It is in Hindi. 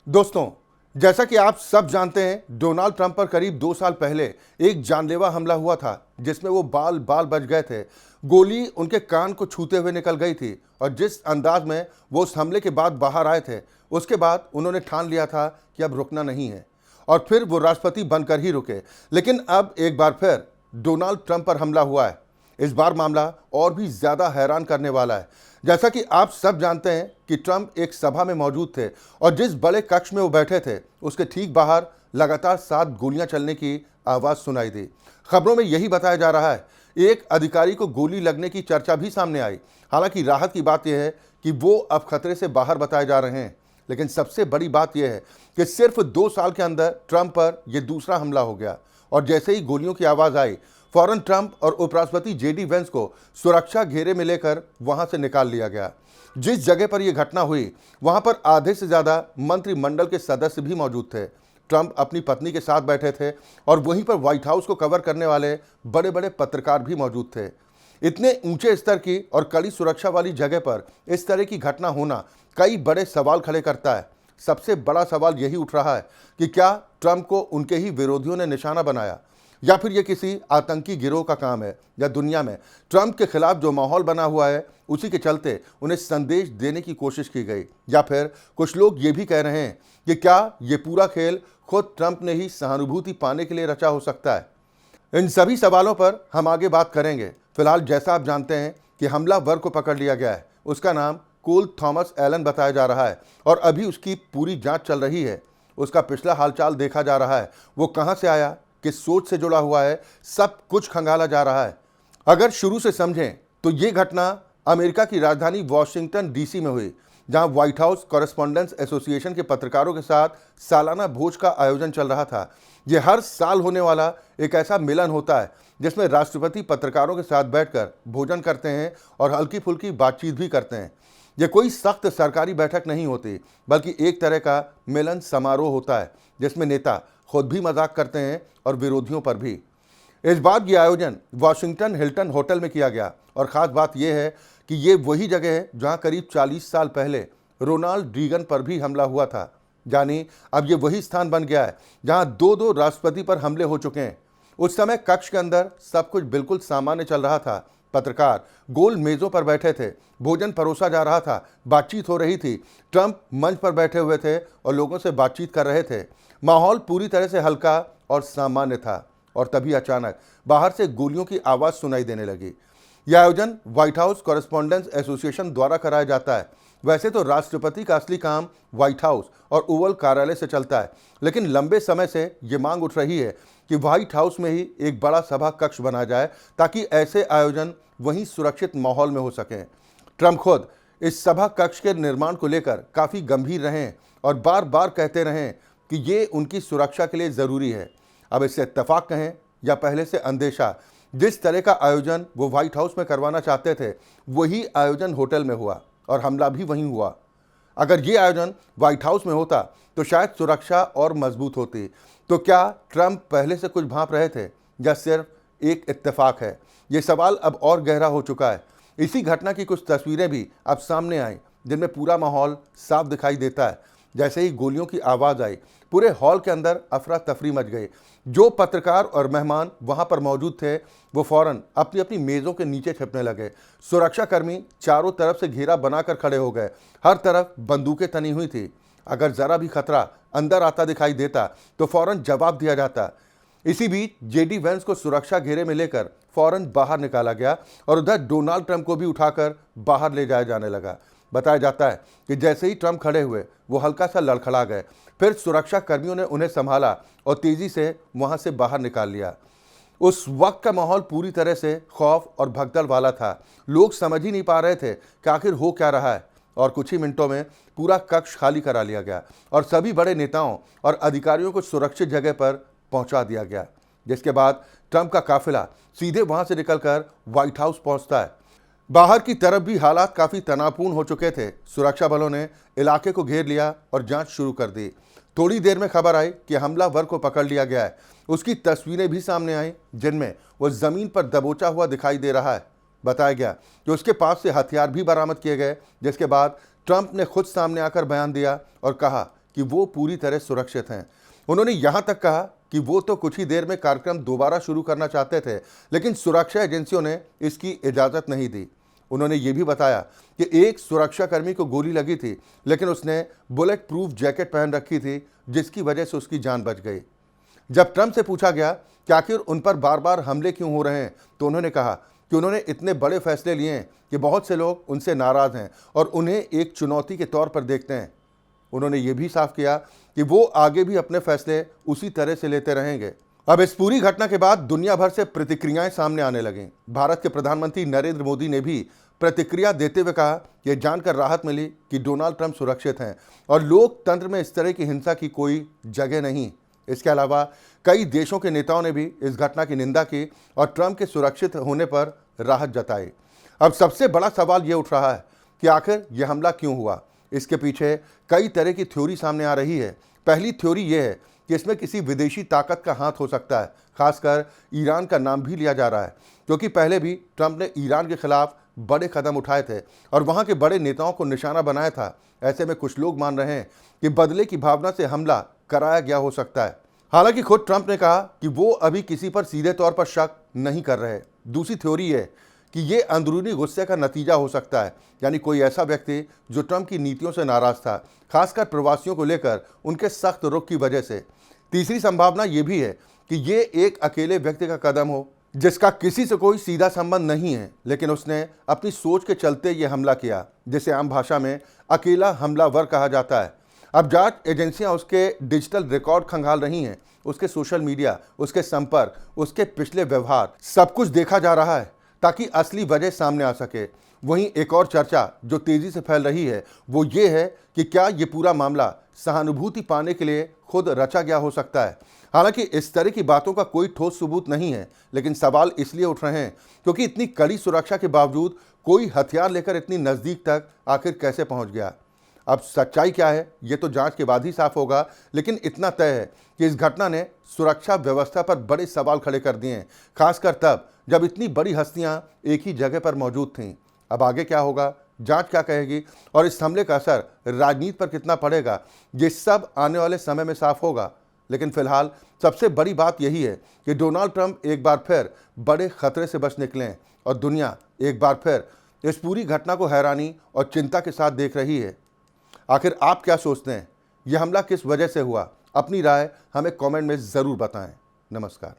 दोस्तों, जैसा कि आप सब जानते हैं, डोनाल्ड ट्रंप पर करीब 2 साल पहले एक जानलेवा हमला हुआ था, जिसमें वो बाल बाल बच गए थे। गोली उनके कान को छूते हुए निकल गई थी और जिस अंदाज में वो उस हमले के बाद बाहर आए थे, उसके बाद उन्होंने ठान लिया था कि अब रुकना नहीं है और फिर वो राष्ट्रपति बनकर ही रुके। लेकिन अब एक बार फिर डोनाल्ड ट्रंप पर हमला हुआ है। इस बार मामला और भी ज़्यादा हैरान करने वाला है। जैसा कि आप सब जानते हैं कि ट्रंप एक सभा में मौजूद थे और जिस बड़े कक्ष में वो बैठे थे, उसके ठीक बाहर लगातार 7 गोलियां चलने की आवाज़ सुनाई दी। खबरों में यही बताया जा रहा है, एक अधिकारी को गोली लगने की चर्चा भी सामने आई। हालांकि राहत की बात यह है कि वो अब खतरे से बाहर बताए जा रहे हैं। लेकिन सबसे बड़ी बात यह है कि सिर्फ 2 साल के अंदर ट्रंप पर यह दूसरा हमला हो गया और जैसे ही गोलियों की आवाज़ आई, फौरन ट्रंप और उपराष्ट्रपति जेडी वेंस को सुरक्षा घेरे में लेकर वहां से निकाल लिया गया। जिस जगह पर यह घटना हुई, वहां पर आधे से ज्यादा मंत्रिमंडल के सदस्य भी मौजूद थे। ट्रंप अपनी पत्नी के साथ बैठे थे और वहीं पर व्हाइट हाउस को कवर करने वाले बड़े बड़े पत्रकार भी मौजूद थे। इतने ऊंचे स्तर की और कड़ी सुरक्षा वाली जगह पर इस तरह की घटना होना कई बड़े सवाल खड़े करता है। सबसे बड़ा सवाल यही उठ रहा है कि क्या ट्रंप को उनके ही विरोधियों ने निशाना बनाया, या फिर यह किसी आतंकी गिरोह का काम है, या दुनिया में ट्रंप के खिलाफ जो माहौल बना हुआ है उसी के चलते उन्हें संदेश देने की कोशिश की गई। या फिर कुछ लोग ये भी कह रहे हैं कि क्या ये पूरा खेल खुद ट्रंप ने ही सहानुभूति पाने के लिए रचा हो सकता है। इन सभी सवालों पर हम आगे बात करेंगे। फिलहाल जैसा आप जानते हैं कि हमलावर को पकड़ लिया गया है। उसका नाम कोल थॉमस एलन बताया जा रहा है और अभी उसकी पूरी जांच चल रही है। उसका पिछला हालचाल देखा जा रहा है, वो कहां से आया, किस सोच से जुड़ा हुआ है, सब कुछ खंगाला जा रहा है। अगर शुरू से समझें तो ये घटना अमेरिका की राजधानी वॉशिंगटन डीसी में हुई, जहां व्हाइट हाउस कॉरेस्पॉन्डेंट्स एसोसिएशन के पत्रकारों के साथ सालाना भोज का आयोजन चल रहा था। यह हर साल होने वाला एक ऐसा मिलन होता है जिसमें राष्ट्रपति पत्रकारों के साथ बैठकर भोजन करते हैं और हल्की फुल्की बातचीत भी करते हैं। यह कोई सख्त सरकारी बैठक नहीं होती, बल्कि एक तरह का मिलन समारोह होता है जिसमें नेता खुद भी मजाक करते हैं और विरोधियों पर भी। इस बार यह आयोजन वॉशिंगटन हिल्टन होटल में किया गया और ख़ास बात यह है कि ये वही जगह है जहां करीब 40 साल पहले रोनाल्ड रीगन पर भी हमला हुआ था। यानी अब ये वही स्थान बन गया है जहां दो राष्ट्रपति पर हमले हो चुके हैं। उस समय कक्ष के अंदर सब कुछ बिल्कुल सामान्य चल रहा था। पत्रकार गोल मेज़ों पर बैठे थे, भोजन परोसा जा रहा था, बातचीत हो रही थी। ट्रंप मंच पर बैठे हुए थे और लोगों से बातचीत कर रहे थे। माहौल पूरी तरह से हल्का और सामान्य था और तभी अचानक बाहर से गोलियों की आवाज़ सुनाई देने लगी। यह आयोजन व्हाइट हाउस कॉरेस्पॉन्डेंट्स एसोसिएशन द्वारा कराया जाता है। वैसे तो राष्ट्रपति का असली काम व्हाइट हाउस और ओवल कार्यालय से चलता है, लेकिन लंबे समय से ये मांग उठ रही है कि व्हाइट हाउस में ही एक बड़ा सभा कक्ष बनाया जाए ताकि ऐसे आयोजन वहीं सुरक्षित माहौल में हो सकें। ट्रंप खुद इस सभा कक्ष के निर्माण को लेकर काफ़ी गंभीर रहे और बार बार कहते रहे कि ये उनकी सुरक्षा के लिए ज़रूरी है। अब इससे इत्तेफाक कहें या पहले से अंदेशा, जिस तरह का आयोजन वो व्हाइट हाउस में करवाना चाहते थे वही आयोजन होटल में हुआ और हमला भी वहीं हुआ। अगर ये आयोजन व्हाइट हाउस में होता तो शायद सुरक्षा और मजबूत होती। तो क्या ट्रंप पहले से कुछ भांप रहे थे या सिर्फ एक इत्तेफाक है? ये सवाल अब और गहरा हो चुका है। इसी घटना की कुछ तस्वीरें भी अब सामने आई जिनमें पूरा माहौल साफ दिखाई देता है। जैसे ही गोलियों की आवाज़ आई, पूरे हॉल के अंदर अफरा तफरी मच गई। जो पत्रकार और मेहमान वहां पर मौजूद थे वो फौरन अपनी अपनी मेज़ों के नीचे छिपने लगे। सुरक्षाकर्मी चारों तरफ से घेरा बनाकर खड़े हो गए। हर तरफ बंदूकें तनी हुई थी। अगर ज़रा भी खतरा अंदर आता दिखाई देता तो फौरन जवाब दिया जाता। इसी बीच जेडी वेंस को सुरक्षा घेरे में लेकर फौरन बाहर निकाला गया और उधर डोनाल्ड ट्रंप को भी उठाकर बाहर ले जाया जाने लगा। बताया जाता है कि जैसे ही ट्रंप खड़े हुए वो हल्का सा लड़खड़ा गए। फिर सुरक्षा कर्मियों ने उन्हें संभाला और तेजी से वहां से बाहर निकाल लिया। उस वक्त का माहौल पूरी तरह से खौफ और भगदड़ वाला था। लोग समझ ही नहीं पा रहे थे कि आखिर हो क्या रहा है और कुछ ही मिनटों में पूरा कक्ष खाली करा लिया गया और सभी बड़े नेताओं और अधिकारियों को सुरक्षित जगह पर पहुंचा दिया गया। जिसके बाद ट्रंप का काफिला सीधे वहां से निकलकर व्हाइट हाउस पहुंचता है। बाहर की तरफ भी हालात काफ़ी तनावपूर्ण हो चुके थे। सुरक्षा बलों ने इलाके को घेर लिया और जांच शुरू कर दी। थोड़ी देर में खबर आई कि हमलावर को पकड़ लिया गया है। उसकी तस्वीरें भी सामने आई जिनमें वो ज़मीन पर दबोचा हुआ दिखाई दे रहा है। बताया गया कि उसके पास से हथियार भी बरामद किए गए, जिसके बाद ट्रंप ने खुद सामने आकर बयान दिया और कहा कि वो पूरी तरह सुरक्षित हैं। उन्होंने यहां तक कहा कि वो तो कुछ ही देर में कार्यक्रम दोबारा शुरू करना चाहते थे, लेकिन सुरक्षा एजेंसियों ने इसकी इजाज़त नहीं दी। उन्होंने ये भी बताया कि एक सुरक्षाकर्मी को गोली लगी थी, लेकिन उसने बुलेट प्रूफ जैकेट पहन रखी थी, जिसकी वजह से उसकी जान बच गई। जब ट्रंप से पूछा गया कि आखिर उन पर बार बार हमले क्यों हो रहे हैं, तो उन्होंने कहा कि उन्होंने इतने बड़े फैसले लिए हैं कि बहुत से लोग उनसे नाराज़ हैं और उन्हें एक चुनौती के तौर पर देखते हैं। उन्होंने ये भी साफ किया कि वो आगे भी अपने फैसले उसी तरह से लेते रहेंगे। अब इस पूरी घटना के बाद दुनिया भर से प्रतिक्रियाएं सामने आने लगीं। भारत के प्रधानमंत्री नरेंद्र मोदी ने भी प्रतिक्रिया देते हुए कहा कि यह जानकर राहत मिली कि डोनाल्ड ट्रंप सुरक्षित हैं और लोकतंत्र में इस तरह की हिंसा की कोई जगह नहीं। इसके अलावा कई देशों के नेताओं ने भी इस घटना की निंदा की और ट्रंप के सुरक्षित होने पर राहत जताई। अब सबसे बड़ा सवाल ये उठ रहा है कि आखिर यह हमला क्यों हुआ। इसके पीछे कई तरह की थ्योरी सामने आ रही है। पहली थ्योरी यह है कि इसमें किसी विदेशी ताकत का हाथ हो सकता है, खासकर ईरान का नाम भी लिया जा रहा है, क्योंकि पहले भी ट्रंप ने ईरान के खिलाफ बड़े कदम उठाए थे और वहां के बड़े नेताओं को निशाना बनाया था। ऐसे में कुछ लोग मान रहे हैं कि बदले की भावना से हमला कराया गया हो सकता है। हालांकि खुद ट्रंप ने कहा कि वो अभी किसी पर सीधे तौर पर शक नहीं कर रहे। दूसरी थ्योरी है कि ये अंदरूनी गुस्से का नतीजा हो सकता है, यानी कोई ऐसा व्यक्ति जो ट्रंप की नीतियों से नाराज था, खासकर प्रवासियों को लेकर उनके सख्त रुख की वजह से। तीसरी संभावना ये भी है कि ये एक अकेले व्यक्ति का कदम हो जिसका किसी से कोई सीधा संबंध नहीं है, लेकिन उसने अपनी सोच के चलते ये हमला किया, जिसे आम भाषा में अकेला हमलावर कहा जाता है। अब जांच एजेंसियां उसके डिजिटल रिकॉर्ड खंगाल रही हैं, उसके सोशल मीडिया, उसके संपर्क, उसके पिछले व्यवहार, सब कुछ देखा जा रहा है ताकि असली वजह सामने आ सके। वहीं एक और चर्चा जो तेजी से फैल रही है वो ये है कि क्या ये पूरा मामला सहानुभूति पाने के लिए खुद रचा गया हो सकता है। हालांकि इस तरह की बातों का कोई ठोस सबूत नहीं है, लेकिन सवाल इसलिए उठ रहे हैं क्योंकि इतनी कड़ी सुरक्षा के बावजूद कोई हथियार लेकर इतनी नज़दीक तक आखिर कैसे पहुंच गया। अब सच्चाई क्या है ये तो जांच के बाद ही साफ होगा, लेकिन इतना तय है कि इस घटना ने सुरक्षा व्यवस्था पर बड़े सवाल खड़े कर दिए हैं, खासकर तब जब इतनी बड़ी हस्तियां एक ही जगह पर मौजूद थीं। अब आगे क्या होगा, जांच क्या कहेगी और इस हमले का असर राजनीति पर कितना पड़ेगा, ये सब आने वाले समय में साफ होगा। लेकिन फिलहाल सबसे बड़ी बात यही है कि डोनाल्ड ट्रंप एक बार फिर बड़े खतरे से बच निकले हैं और दुनिया एक बार फिर इस पूरी घटना को हैरानी और चिंता के साथ देख रही है। आखिर आप क्या सोचते हैं, यह हमला किस वजह से हुआ? अपनी राय हमें कमेंट में ज़रूर बताएं। नमस्कार।